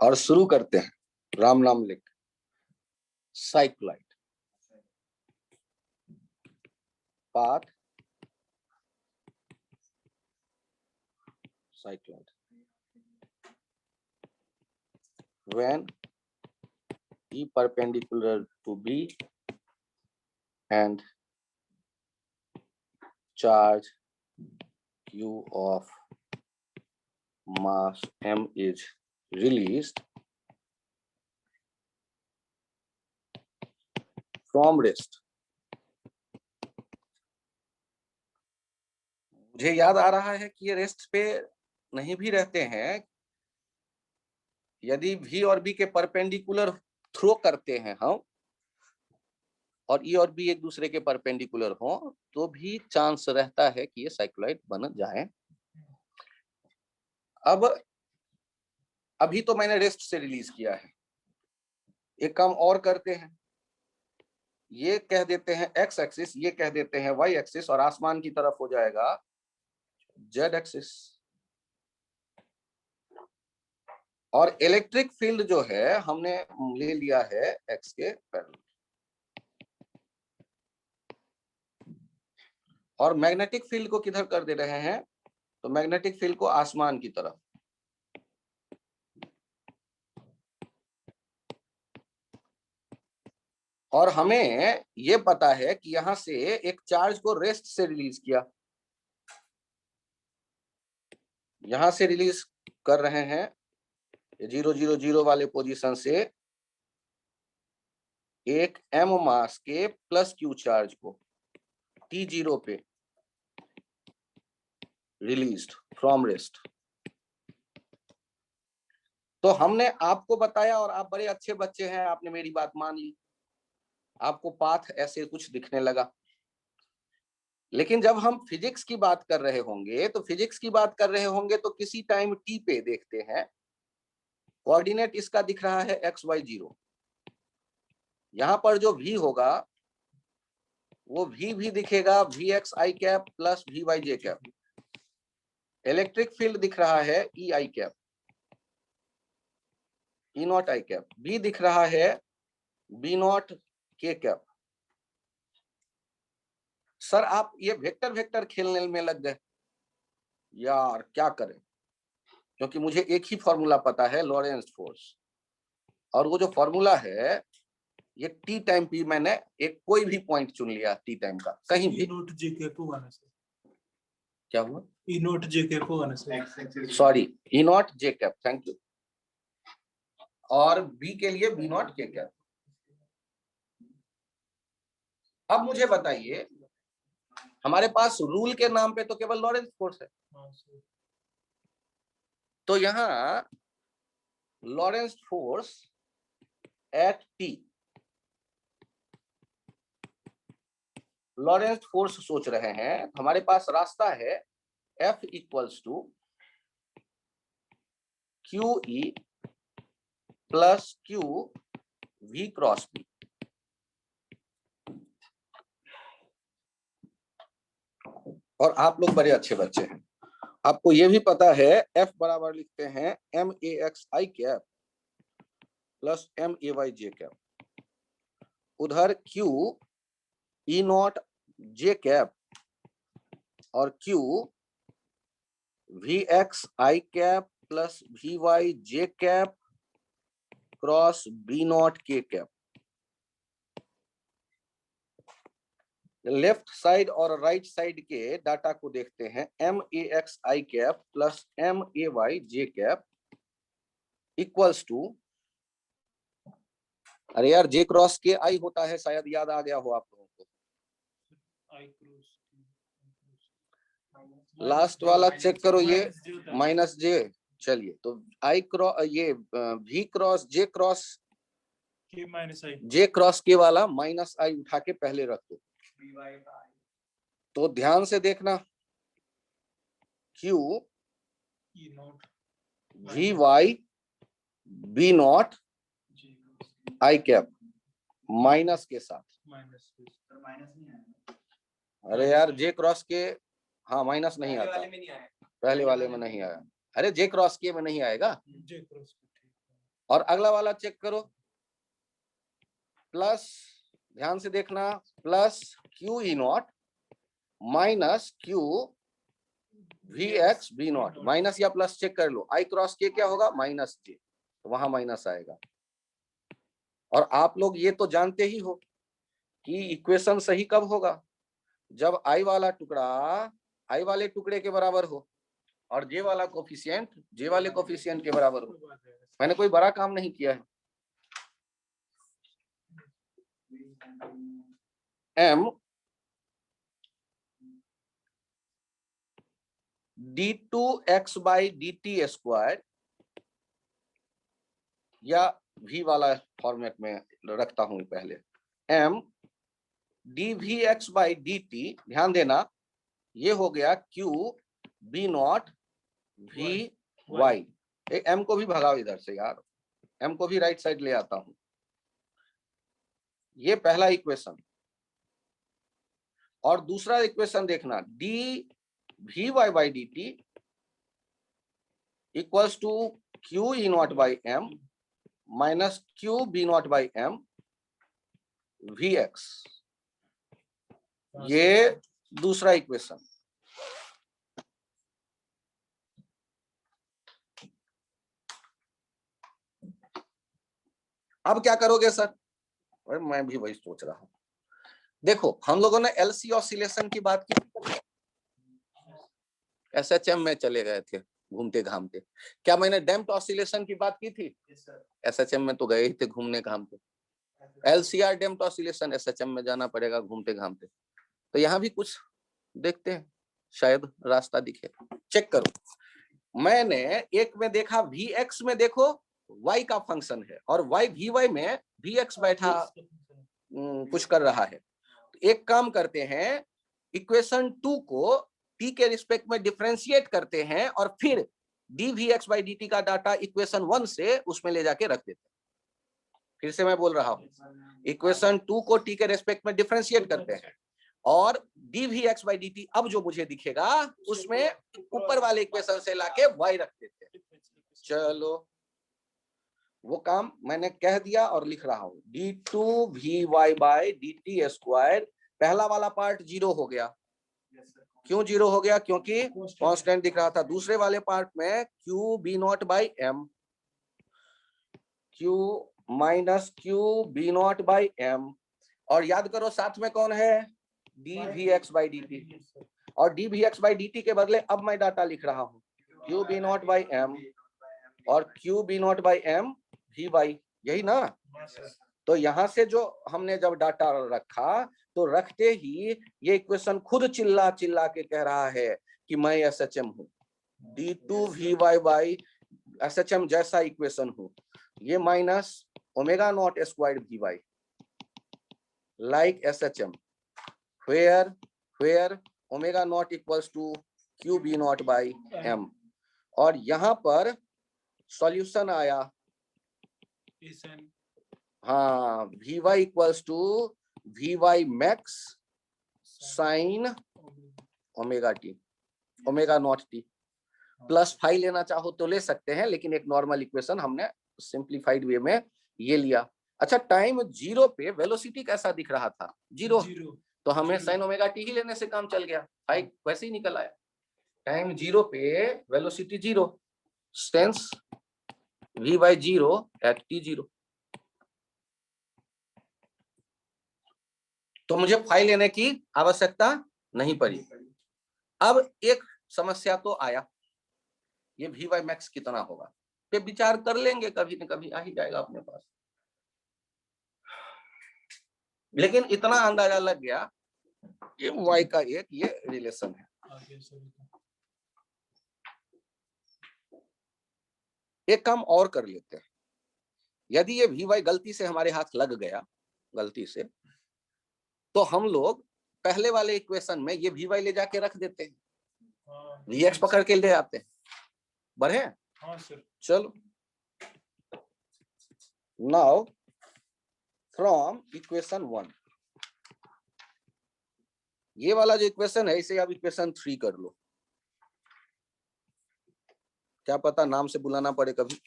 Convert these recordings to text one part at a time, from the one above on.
और शुरू करते हैं, राम नाम लिख। Cycloid, path cycloid when E perpendicular to B and charge Q of mass M is released from rest। मुझे याद आ रहा है कि ये रेस्ट पे नहीं भी रहते हैं, यदि V और B के परपेंडिकुलर थ्रो करते हैं हम और E और B एक दूसरे के परपेंडिकुलर हो तो भी चांस रहता है कि ये साइक्लॉइड बन जाए। अब अभी तो मैंने रेस्ट से रिलीज किया है, एक काम और करते हैं, ये कह देते हैं एक्स एक्सिस, ये कह देते हैं वाई एक्सिस, और आसमान की तरफ हो जाएगा जेड एक्सिस। और इलेक्ट्रिक फील्ड जो है हमने ले लिया है एक्स के पैरेलल, और मैग्नेटिक फील्ड को किधर कर दे रहे हैं, तो मैग्नेटिक फील्ड को आसमान की तरफ। और हमें ये पता है कि यहां से एक चार्ज को रेस्ट से रिलीज किया, यहां से रिलीज कर रहे हैं 0 0 0 वाले पोजीशन से एक m मास के प्लस q चार्ज को t0 पे रिलीज्ड फ्रॉम रेस्ट। तो हमने आपको बताया और आप बड़े अच्छे बच्चे हैं, आपने मेरी बात मान ली, आपको पाथ ऐसे कुछ दिखने लगा। लेकिन जब हम फिजिक्स की बात कर रहे होंगे तो फिजिक्स की बात कर रहे होंगे तो किसी टाइम t पे देखते हैं, कोऑर्डिनेट इसका दिख रहा है xy0, यहां पर जो v होगा वो v भी दिखेगा vxi cap plus vyj cap. Electric field दिख रहा है ei cap, e not I cap, b दिख रहा है b not k cap. Sir आप ये वेक्टर वेक्टर खेलने में लग गए, यार क्या करें, क्योंकि मुझे एक ही फॉर्मूला पता है, लॉरेंस फोर्स, और वो जो फॉर्मूला है ये टी टाइम पी, मैंने एक कोई भी पॉइंट चुन लिया टी टाइम का कहीं भी। नोट जे कैप होगा ना सर, क्या हुआ, ई नोट जे कैप होगा ना sir, sorry E not J cap, thank you, और बी के लिए बी नॉट के कैप। अब मुझे बताइए, हमारे पास रूल के नाम पे तो केवल लॉरेंस फोर्स है, तो यहां Lorentz force at T, Lorentz force सोच रहे हैं, हमारे पास रास्ता है F equals to Q E plus Q V cross B. और आप लोग बड़े अच्छे बच्चे हैं, आपको ये भी पता है F बराबर लिखते हैं M A X I cap plus M A Y J cap, उधर Q E not J cap और Q V X I cap plus V Y J cap cross B not K cap. Left side और right side के data को देखते हैं, M A X I cap plus M A Y J cap equals to, अरे यार जे cross के आई होता है, शायद याद आ गया हो आप लोगों को, लास्ट वाला चेक करो, ये माइनस जे। चलिए तो आई क्रॉस, ये V cross J cross J cross K वाला माइनस आई उठा के पहले रख दो। तो ध्यान से देखना, Q V Y B not I cap minus के साथ, अरे यार जे क्रॉस के, हाँ माइनस नहीं आता, पहले वाले में नहीं आया, अरे जे क्रॉस के में नहीं आएगा, और अगला वाला चेक करो, प्लस, ध्यान से देखना, plus Q E not minus Q V X B not, minus या प्लस चेक कर लो, आई क्रॉस के क्या होगा, माइनस जे, तो वहां माइनस आएगा। और आप लोग ये तो जानते ही हो कि इक्वेशन सही कब होगा, जब आई वाला टुकड़ा आई वाले टुकड़े के बराबर हो और जे वाला कोफिशिएंट जे वाले कोफिशिएंट के बराबर हो। मैंने कोई बड़ा काम नहीं किया है। m d2x by dt square, या v वाला फॉर्मेट में रखता हूं पहले, m dvx बाई dt, ध्यान देना ये हो गया q b not v y, m को भी भगाओ इधर से यार, m को भी राइट साइड ले आता हूं। ये पहला इक्वेशन, और दूसरा इक्वेशन देखना, d vy by dt equals to q e not by m minus q b not by m vx, ये दूसरा इक्वेशन। अब क्या करोगे सर, मैं भी वही सोच रहा हूं। देखो हम लोगों ने एलसी ऑसिलेशन की बात की, एसएचएम में चले गए थे घूमते घामते, क्या मैंने डैम्प्ड ऑसिलेशन की बात की थी? एसएचएम में तो गए ही थे घूमने घामते, एलसीआर डैम्प्ड ऑसिलेशन, एसएचएम में जाना पड़ेगा घूमते घामते। तो यहाँ भी कुछ देखते हैं, शायद रास्ता दिखे। चेक करो, मैंने एक में देखा Vx में देखो y का फंक्शन है, और y Vy में Vx बैठा कुछ कर रहा है। एक काम करते हैं, इक्वेशन 2 को t के रिस्पेक्ट में डिफरेंशिएट करते हैं और फिर dvx by dt का डाटा इक्वेशन 1 से उसमें ले जाके रख देते हैं। फिर से मैं बोल रहा हूं, इक्वेशन 2 को t के रिस्पेक्ट में डिफरेंशिएट करते हैं और dvx by dt अब जो मुझे दिखेगा उसमें ऊपर वाले इक्वेशन से लाके y रख देते हैं। चलो वो काम मैंने कह दिया और लिख रहा हूं, d2vy by dt स्क्वायर, पहला वाला पार्ट 0 हो गया। क्यों 0 हो गया? क्योंकि कांस्टेंट दिख रहा था। दूसरे वाले पार्ट में q b not by m, q minus q b not by m, और याद करो साथ में कौन है, dvx by dt, और dvx by dt के बदले अब मैं डाटा लिख रहा हूं q b not by m और q b not by m vy, यही ना? तो यहां से जो हमने जब डाटा रखा तो रखते ही ये इक्वेशन खुद चिल्ला चिल्ला के कह रहा है कि मैं एसएचएम हूं, d2vy बाई एसएचएम जैसा इक्वेशन हूं, ये minus omega not squared vy like SHM where omega not equals to q b not by m, और यहां पर सॉल्यूशन आया, हाँ, vy equals to vy max sine omega T, omega not T, plus 5 लेना चाहो तो ले सकते हैं, लेकिन एक नॉर्मल इक्वेशन हमने सिंप्लीफाइड वे में ये लिया। अच्छा, टाइम 0 पे वेलोसिटी कैसा दिख रहा था? 0, तो हमें साइन ओमेगा टी ही लेने से काम चल गया, 5 वैसे ही निकल आया। टाइम 0 पे velocity 0, sense v by 0 at t0, तो मुझे 5 लेने की आवश्यकता नहीं पड़ी। अब एक समस्या तो आया, ये vy मैक्स कितना होगा, पे विचार कर लेंगे, कभी न कभी आ ही जाएगा अपने पास। लेकिन इतना अंदाजा लग गया ये y का एक ये रिलेशन है। एक काम और कर लेते हैं, यदि ये vy गलती से हमारे हाथ लग गया, गलती से, तो हम लोग पहले वाले इक्वेशन में ये vy ले जाके रख देते हैं, vx पकड़ के ले आते हैं, बढ़े? हाँ सर। चलो, नाउ फ्रॉम इक्वेशन 1, ये वाला जो इक्वेशन है इसे आप इक्वेशन 3 कर लो, क्या पता नाम से बुलाना पड़े कभी।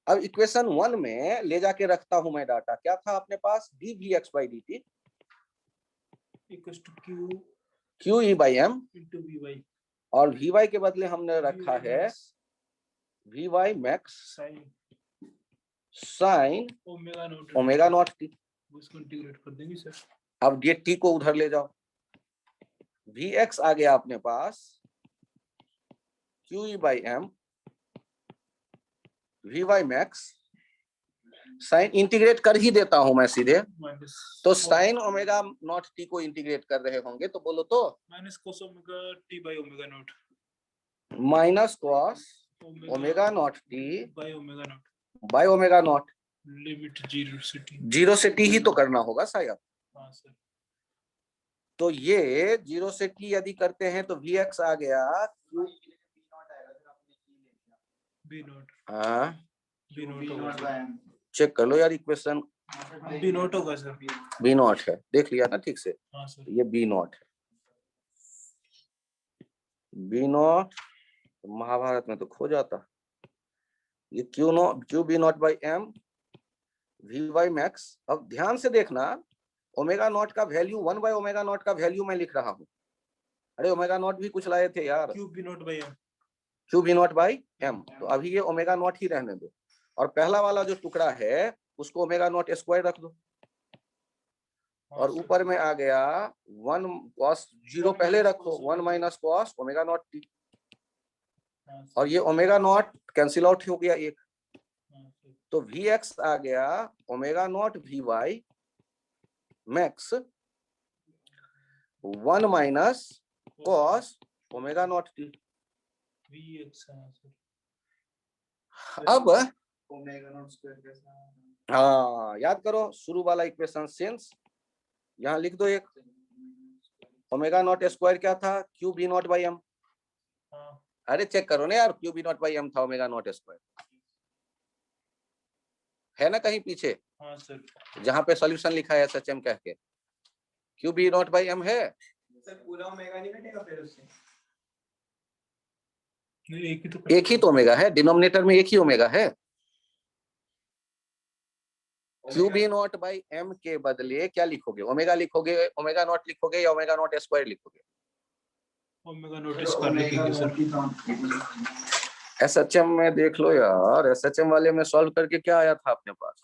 अब इक्वेशन 1 में ले जाके रखता हूं मैं डाटा, क्या था अपने पास, dvx/dt equals to Q qe by m, into V और vy के बदले हमने रखा है vy max sine sin omega omega not t। उसको इंटीग्रेट कर देंगे सर। अब ये t को उधर ले जाओ, vx आ गया अपने पास qe by m vy max sine, integrate कर ही देता हूं मैं सीधे, तो साइन ओमेगा नॉट टी को इंटीग्रेट कर रहे होंगे, तो बोलो तो minus cos omega T by omega not, minus cos omega not T by omega not by omega not, limit 0 से t ही तो करना होगा शायद। हाँ सर। तो ये 0 से t यदि करते हैं तो vx आ गया बी नॉट, हाँ बी नॉट चेक कर लो यार इक्वेशन, बी नॉट होगा सर। बी नॉट है, देख लिया ना ठीक से, हाँ सर। ये बी नॉट है, बी नॉट महाभारत में तो खो जाता, ये Q B not by M V Y max. अब ध्यान से देखना, ओमेगा नॉट का वैल्यू 1 बाय ओमेगा नॉट का वैल्यू मैं लिख रहा हूँ, अरे ओमेगा नॉट भी कुछ लाए थे यार, Q B not by M, Q B not by M, तो अभी ये ओमेगा नॉट ही रहने दो, और पहला वाला जो टुकड़ा है उसको ओमेगा नॉट स्क्वायर रख दो, और ऊपर में आ गया 1 cos 0 पहले रखो, 1 minus cos omega not T, और ये ओमेगा नॉट कैंसिल आउट हो गया एक, तो वी एक्स आ गया omega not V Y max 1 minus cos omega not T. V X अब ओमेगा नॉट स्क्वायर कैसा, हाँ याद करो शुरू वाला इक्वेशन सिंस, यहाँ लिख दो एक, ओमेगा नॉट स्क्वायर क्या था, Q B not by M, अरे चेक करो ना यार, Q B not by M था ओमेगा नॉट स्क्वायर, है ना कहीं पीछे। हाँ सर, जहां पे सॉल्यूशन लिखा है एसएचएम कह के, Q B not by M है सर, पूरा ओमेगा नहीं कटेगा फिर उससे, एक ही तो ओमेगा है, डिनोमिनेटर में एक ही ओमेगा है, Q B not by M के बदले क्या लिखोगे, ओमेगा लिखोगे, ओमेगा नॉट लिखोगे, या ओमेगा नॉट स्क्वायर लिखोगे, ओमेगा नॉट स्क्वायर लिखेंगे सर। एसएचएम में देख लो यार, एसएचएम वाले में सॉल्व करके क्या आया था अपने पास,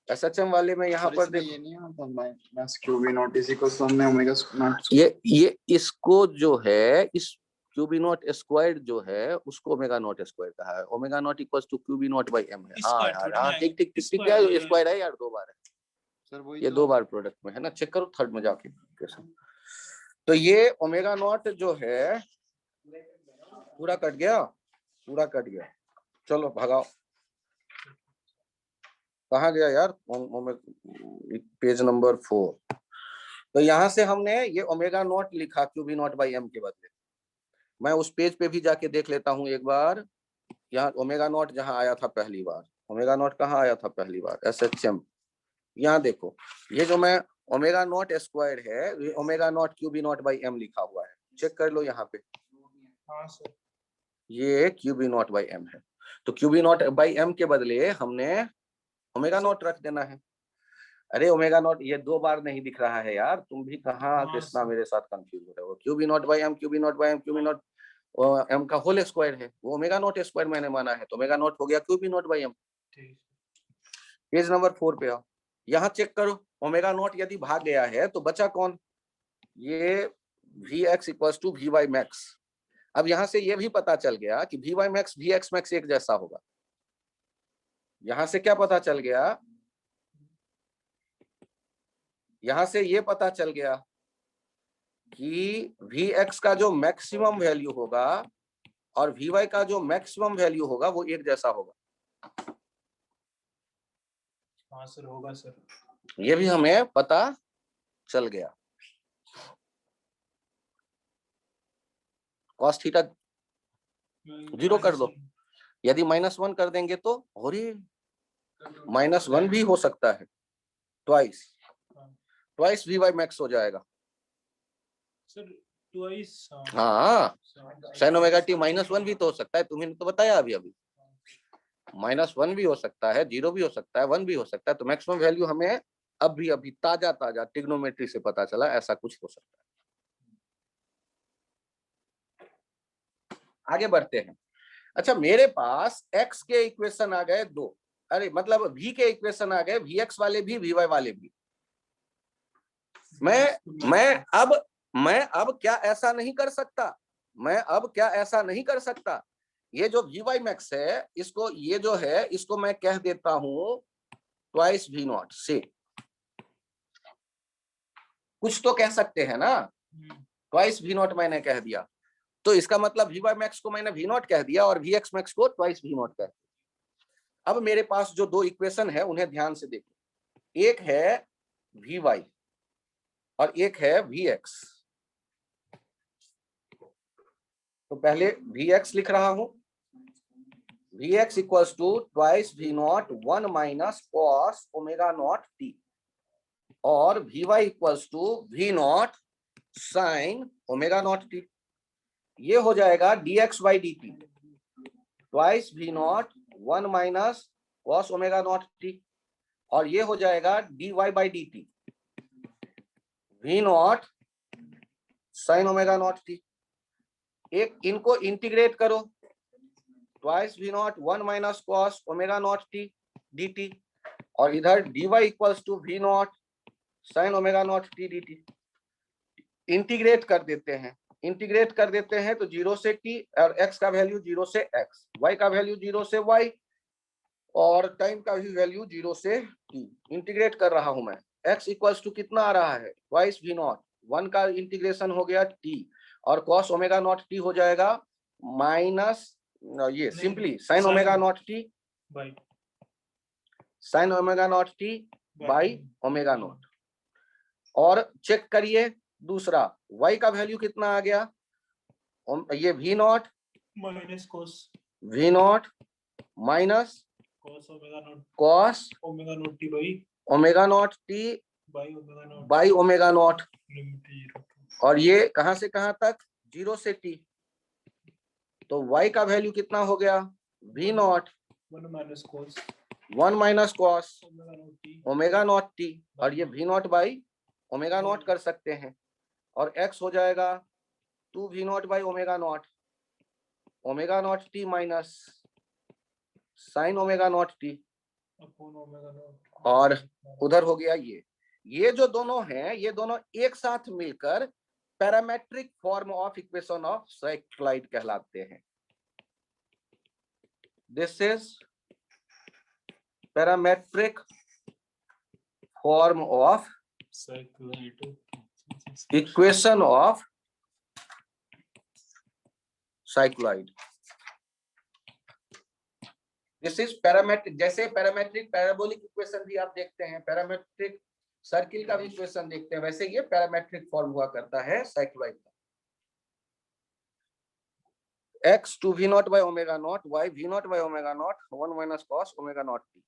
एसएचएम वाले में यहाँ पर देखो, ये नहीं आता minus Q B not is equal to हमने ओमेगा नॉट, ये इसको जो है, इस क्यू बी नॉट स्क्वायर जो है उसको ओमेगा नॉट स्क्वायर कहा है, omega not equals to Q B not by M है। हाँ यार, हाँ ठीक ठीक ठीक ठीक है, स्क्वायर है यार, 2 बार है सर वही ये, 2 बार प्रोडक्ट में है ना, चेक करो थर्ड में जाके। तो ये ओमेगा नॉट जो है पूरा कट गया, पूरा कट गया, चलो भगाओ, कहाँ गया यार, पेज नंबर 4। तो यहां से हमने ये ओमेगा नॉट लिखा Q B not by M के बदले, मैं उस पेज पे भी जाके देख लेता हूँ एक बार, यहाँ ओमेगा नॉट जहां आया था पहली बार, ओमेगा नॉट कहाँ आया था पहली बार, एसएचएम, यहाँ देखो, ये जो मैं ओमेगा नॉट स्क्वायर है, ये omega not Q B not by M लिखा हुआ है, चेक कर लो यहाँ पे, हाँ सर, ये Q B not by M है, तो Q B not by M के बदले हमने ओमेगा नॉट रख देना है। अरे ओमेगा नॉट ये 2 बार नहीं दिख रहा है यार, तुम भी कहाँ कृष्णा मेरे साथ कंफ्यूज हो रहे हो, Q B not by M, Q B not by M, Q B not M का होल स्क्वायर है, वो ओमेगा नॉट स्क्वायर मैंने माना है, तो ओमेगा नॉट हो गया Q B not by M. Page number 4 पे आओ, यहाँ चेक करो, ओमेगा नॉट यदि भाग गया है तो बचा कौन, ये V X equals to V Y max. अब यहाँ से ये भी पता चल गया कि V Y max V X max एक जैसा होगा, यहां से क्या पता चल गया, यहां से ये पता चल गया कि वी एक्स का जो मैक्सिमम वैल्यू होगा और वी वाई का जो मैक्सिमम वैल्यू होगा वो एक जैसा होगा। हाँ सर, होगा सर, ये भी हमें पता चल गया। कॉस थीटा 0 कर दो, यदि -1 कर देंगे तो, और -1 भी हो सकता है, ट्वाइस वी वाई मैक्स हो जाएगा सर, ट्वाइस, हाँ, साइन ओमेगा टी -1 भी तो हो सकता है, तुम्हें तो बताया अभी। -1 भी हो सकता है, 0 भी हो सकता है, 1 भी हो सकता है। तो मैक्सिमम वैल्यू हमें अभी ताजा ट्रिग्नोमेट्री से पता चला, ऐसा कुछ हो सकता है। आगे बढ़ते हैं। अच्छा, मेरे पास x के इक्वेशन आ गए 2, अरे मतलब v के इक्वेशन आ गए, vx वाले भी vy वाले भी। मैं अब क्या ऐसा नहीं कर सकता, ये जो vy max है, इसको ये जो है इसको मैं कह देता हूं ट्वाइस v नॉट से, कुछ तो कह सकते हैं ना, ट्वाइस v नॉट मैंने कह दिया, तो इसका मतलब vy max को मैंने v नॉट कह दिया और vx max को ट्वाइस v नॉट कह दिया। अब मेरे पास जो 2 इक्वेशन है उन्हें ध्यान से देखो, एक है vy और एक है vx। तो पहले vx लिख रहा हूं, vx equals to twice v not 1 minus cos omega not t, और vy equals to v not sine omega not t। ये हो जाएगा dx by dt, twice v not 1 minus cos omega not t, और ये हो जाएगा dy by dt, v not sine omega not t। एक इनको इंटीग्रेट करो, twice v not 1 minus cos omega not t dt, और इधर dy equals to v not sine omega not t dt। Integrate कर देते हैं, तो 0 से t, और x का वैल्यू 0 से x, y का वैल्यू 0 से y, और टाइम का भी वैल्यू 0 से t। इंटीग्रेट कर रहा हूं मैं, x इक्वल्स टू कितना आ रहा है, ट्वाइस v नॉट, 1 का इंटीग्रेशन हो गया t, और कॉस ओमेगा नॉट t हो जाएगा माइनस ये simply sign omega not t sign omega not t by omega not. और चेक करिए दूसरा, y का वैल्यू कितना आ गया, ये v not minus cos v not minus cos omega not cos omega not T by omega not t by omega not, और ये कहां से कहां तक, 0 से t। तो y का वैल्यू कितना हो गया, v not 1 minus cos omega not t, और ये v not by omega not कर सकते हैं, और x हो जाएगा 2 v not by omega not t minus sign omega not t, और उधर हो गया ये जो दोनों हैं, ये दोनों एक साथ मिलकर parametric form of equation of cycloid कहलाते हैं। This is parametric form of equation of cycloid. This is parametric, जैसे पैरामेट्रिक पैराबोलिक इक्वेशन भी आप देखते हैं, पैरामेट्रिक सर्किल का भी इक्वेशन देखते हैं, वैसे ये पैरामेट्रिक फॉर्म हुआ करता है साइक्लॉइड का। x 2 v not by omega not, y v not by omega not, 1 minus cos omega not t।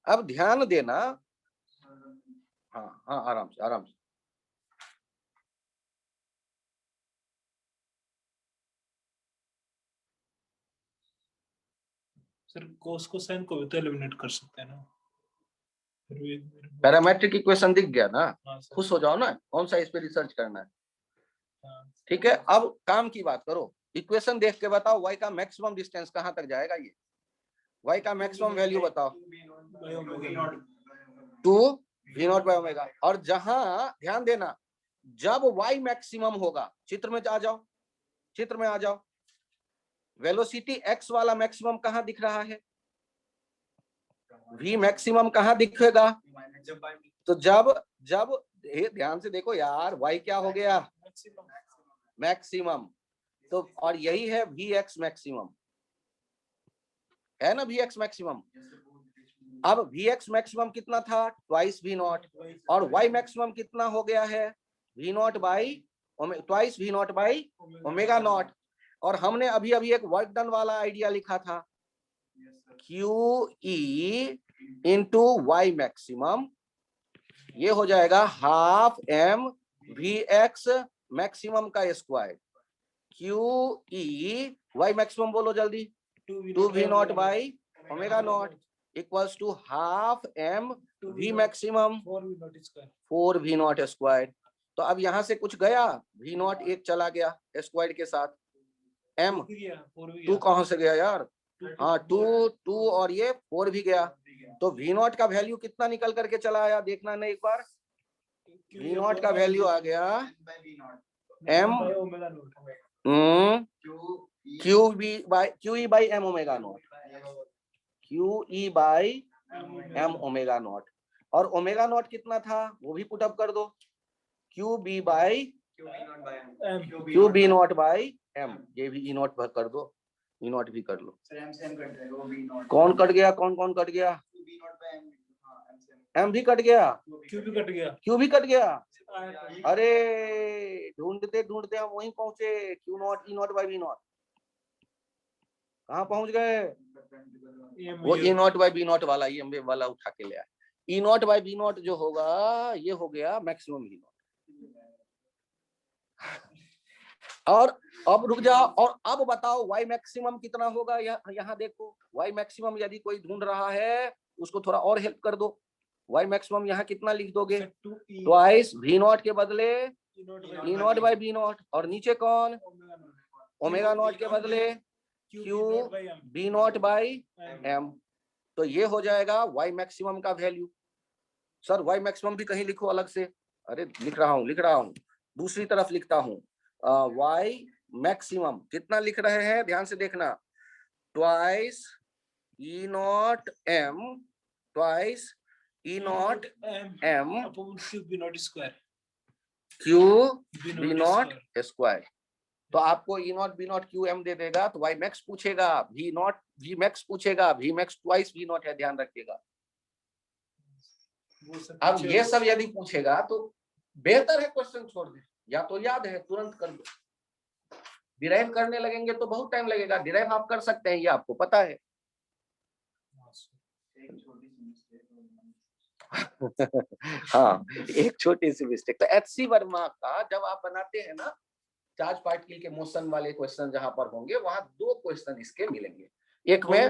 अब ध्यान देना, हाँ हाँ आराम से सर cos को sin को भी तो एलिमिनेट कर सकते हैं ना, पैरामेट्रिक इक्वेशन दिख गया ना, हाँ सर, खुश हो जाओ ना, कौन सा इस पे रिसर्च करना है। हाँ, ठीक है, अब काम की बात करो, इक्वेशन देख के बताओ y का मैक्सिमम डिस्टेंस कहां तक जाएगा, ये y का मैक्सिमम वैल्यू बताओ, 2 v नॉट बाई ओमेगा। और जहां ध्यान देना, जब y मैक्सिमम होगा, चित्र में आ जाओ, वेलोसिटी x वाला मैक्सिमम कहां दिख रहा है, v मैक्सिमम कहां दिखेगा, तो जब ध्यान से देखो यार, y क्या हो गया, मैक्सिमम, तो और यही है vx मैक्सिमम, है ना vx मैक्सिमम। अब vx मैक्सिमम कितना था, ट्वाइस v नॉट, और y मैक्सिमम कितना हो गया है, v not by twice v not by omega not. और हमने अभी एक वर्क डन वाला आइडिया लिखा था, QE इंटू y मैक्सिमम ये हो जाएगा half M V X maximum का square Q E Y maximum बोलो जल्दी 2v0 by omega not equals to half M V maximum 4v0 square. तो अब यहां से कुछ गया, v0 एक चला गया स्क्वायर के साथ, m 2 कहां से गया यार, हाँ 2 और ये 4 भी गया, तो v0 का वैल्यू कितना निकल करके चला आया, देखना ना एक बार, v0 का वैल्यू आ गया m Q E by M omega not, Q E by M omega not, और ओमेगा नॉट कितना था वो भी पुट अप कर दो, Q B not by M, ये भी ई नॉट कर दो, ई नॉट भी कर लो। कौन कट गया, कौन कौन कट गया, एम भी कट गया, क्यू भी कट गया, अरे ढूंढते ढूंढते हम वहीं पहुंचे, Q not E not by B not, कहाँ पहुंच गए, वो E not by B not वाला, ई वाला उठा के ले आए, E not by B not जो होगा ये हो गया मैक्सिमम ई नॉट। और अब रुक जाओ, और अब बताओ वाई मैक्सिमम कितना होगा, यहाँ देखो वाई मैक्सिमम यदि कोई ढूंढ रहा है उसको थोड़ा और हेल्प कर दो, वाई मैक्सिमम यहाँ कितना लिख दोगे, ट्वाइस वी नॉट के बदले E not by B not, और नीचे कौन, ओमेगा नॉट के बदले Q B not by M, तो ये हो जाएगा वाई मैक्सिमम का वैल्यू। सर वाई मैक्सिमम भी कहीं लिखो अलग से, अरे लिख रहा हूँ दूसरी तरफ लिखता हूँ, वाई मैक्सिमम कितना लिख रहे हैं, ध्यान से देखना, twice E naught M, twice E naught M Q B naught square, तो आपको E naught B naught Q M दे देगा, तो वाई मैक्स पूछेगा, वी नॉट वी मैक्स पूछेगा, V max twice V naught है, ध्यान रखिएगा। अब ये सब यदि पूछेगा तो बेहतर है क्वेश्चन छोड़ दे, या तो याद है तुरंत कर दो, डिराइव करने लगेंगे तो बहुत टाइम लगेगा, डिराइव आप कर सकते हैं, ये आपको पता है। हाँ एक छोटी सी मिस्टेक, तो एचसी वर्मा का जब आप बनाते हैं ना चार्ज पार्टिकल के मोशन वाले क्वेश्चन जहां पर होंगे वहां 2 क्वेश्चन इसके मिलेंगे, एक में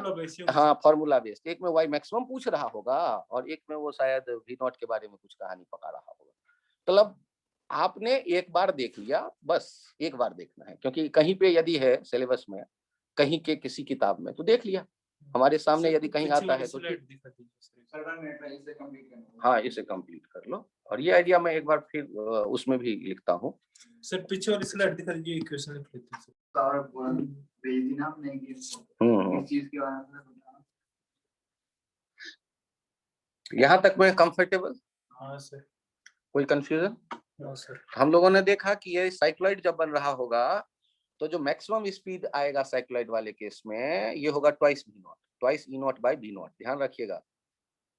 हाँ फॉर्मूला बेस्ड, एक में वाई मैक्सिमम पूछ रहा होगा और एक में वो शायद वी नॉट के बारे में कुछ कहानी पका रहा होगा। मतलब आपने एक बार देख लिया, बस एक बार देखना है, क्योंकि कहीं पे यदि है सिलेबस में कहीं के किसी किताब में तो देख लिया, हमारे सामने यदि कहीं आता है तो हाँ इसे कंप्लीट कर लो, और ये आइडिया मैं एक बार फिर उसमें भी लिखता हूँ। सर पीछे वाली स्लाइड दिखा दीजिए, इक्वेशन लिख लेते हैं यहाँ तक मैं कंफर्टेबल, हाँ सर, कोई कंफ्यूजन? हाँ सर। हम लोगों ने देखा कि ये साइक्लॉइड जब बन रहा होगा तो जो मैक्सिमम स्पीड आएगा साइक्लॉइड वाले केस में ये होगा twice V not, twice E not by B not, ध्यान रखिएगा।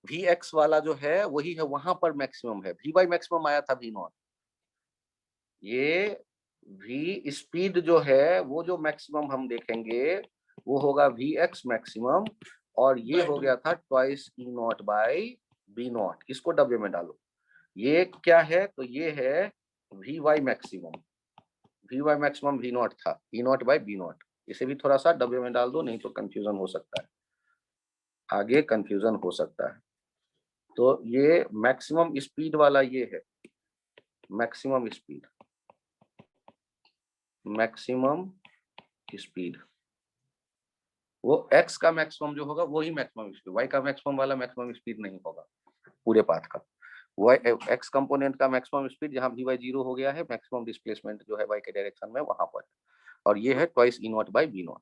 वी एक्स वाला जो है वही है, वहां पर मैक्सिमम है, वी बाई मैक्सिमम आया था वी नॉट, ये वी स्पीड जो है वो जो मैक्सिमम हम देखेंगे वो होगा वी एक्स मैक्सिमम, और ये हो गया था twice E not by B not, इसको डब्बे में डालो, ये क्या है, तो ये है V Y maximum, V Y maximum V not था, E not by B not, इसे भी थोड़ा सा डब्बे में डाल दो, नहीं तो कंफ्यूजन हो सकता है, आगे कंफ्यूजन हो सकता है। तो ये मैक्सिमम स्पीड वाला ये है, मैक्सिमम स्पीड, मैक्सिमम स्पीड, वो x का मैक्सिमम जो होगा वही मैक्सिमम स्पीड, y का मैक्सिमम वाला मैक्सिमम स्पीड नहीं होगा पूरे पाथ का, y x कंपोनेंट का मैक्सिमम स्पीड जहां भी y 0 हो गया है, मैक्सिमम डिस्प्लेसमेंट जो है y के डायरेक्शन में वहां पर, और ये है twice E not by B not.